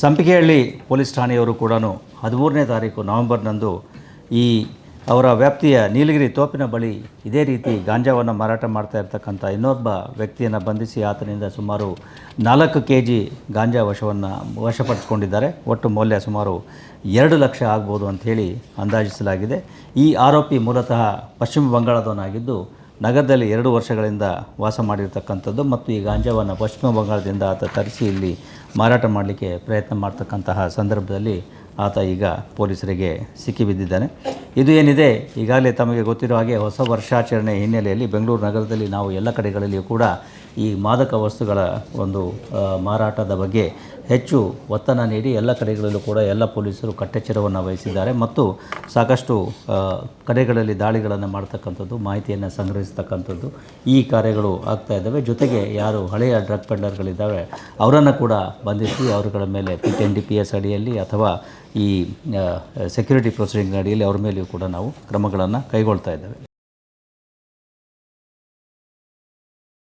Sampigehalli police ಠಾಣೆಯವರು ಕೂಡ 13ನೇ ತಾರೀಕು ನವೆಂಬರ್ನಂದು ಈ ಅವರ ವ್ಯಾಪ್ತಿಯ ನೀಲಗಿರಿ ತೋಪಿನ ಬಳಿ ಇದೇ ರೀತಿ ಗಾಂಜಾವನ್ನು ಮಾರಾಟ ಮಾಡ್ತಾ ಇರ್ತಕ್ಕಂಥ ಇನ್ನೊಬ್ಬ ವ್ಯಕ್ತಿಯನ್ನು ಬಂಧಿಸಿ ಆತನಿಂದ ಸುಮಾರು 4 kg ಗಾಂಜಾ ವಶಪಡಿಸಿಕೊಂಡಿದ್ದಾರೆ. ಒಟ್ಟು ಮೌಲ್ಯ ಸುಮಾರು 2 ಲಕ್ಷ ಆಗ್ಬೋದು ಅಂಥೇಳಿ ಅಂದಾಜಿಸಲಾಗಿದೆ. ಈ ಆರೋಪಿ ಮೂಲತಃ ಪಶ್ಚಿಮ ಬಂಗಾಳದವನಾಗಿದ್ದು ನಗರದಲ್ಲಿ 2 ವರ್ಷಗಳಿಂದ ವಾಸ ಮಾಡಿರ್ತಕ್ಕಂಥದ್ದು ಮತ್ತು ಈ ಗಾಂಜಾವನ್ನು ಪಶ್ಚಿಮ ಬಂಗಾಳದಿಂದ ಆತ ತರಿಸಿ ಇಲ್ಲಿ ಮಾರಾಟ ಮಾಡಲಿಕ್ಕೆ ಪ್ರಯತ್ನ ಮಾಡ್ತಕ್ಕಂತಹ ಸಂದರ್ಭದಲ್ಲಿ ಆತ ಈಗ ಪೊಲೀಸರಿಗೆ ಸಿಕ್ಕಿಬಿದ್ದಿದ್ದಾನೆ. ಇದು ಏನಿದೆ ಈಗಾಗಲೇ ತಮಗೆ ಗೊತ್ತಿರೋ ಹಾಗೆ ಹೊಸ ವರ್ಷಾಚರಣೆ ಹಿನ್ನೆಲೆಯಲ್ಲಿ ಬೆಂಗಳೂರು ನಗರದಲ್ಲಿ ನಾವು ಎಲ್ಲ ಕಡೆಗಳಲ್ಲಿಯೂ ಕೂಡ ಈ ಮಾದಕ ವಸ್ತುಗಳ ಒಂದು ಮಾರಾಟದ ಬಗ್ಗೆ ಹೆಚ್ಚು ಒತ್ತನ್ನು ನೀಡಿ ಎಲ್ಲ ಕಡೆಗಳಲ್ಲೂ ಕೂಡ ಎಲ್ಲ ಪೊಲೀಸರು ಕಟ್ಟೆಚ್ಚರವನ್ನು ವಹಿಸಿದ್ದಾರೆ ಮತ್ತು ಸಾಕಷ್ಟು ಕಡೆಗಳಲ್ಲಿ ದಾಳಿಗಳನ್ನು ಮಾಡ್ತಕ್ಕಂಥದ್ದು, ಮಾಹಿತಿಯನ್ನು ಸಂಗ್ರಹಿಸ್ತಕ್ಕಂಥದ್ದು ಈ ಕಾರ್ಯಗಳು ಆಗ್ತಾ ಇದ್ದಾವೆ. ಜೊತೆಗೆ ಯಾರು ಹಳೆಯ ಡ್ರಗ್ ಪೆಡ್ಲರ್ಗಳಿದ್ದಾವೆ ಅವರನ್ನು ಕೂಡ ಬಂಧಿಸಿ ಅವರುಗಳ ಮೇಲೆ NDPS ಅಡಿಯಲ್ಲಿ ಅಥವಾ ಈ ಸೆಕ್ಯೂರಿಟಿ ಪ್ರೊಸೀಡಿಂಗ್ ಅಡಿಯಲ್ಲಿ ಅವ್ರ ಮೇಲೆಯೂ ಕೂಡ ನಾವು ಕ್ರಮಗಳನ್ನು ಕೈಗೊಳ್ತಾ ಇದ್ದೇವೆ.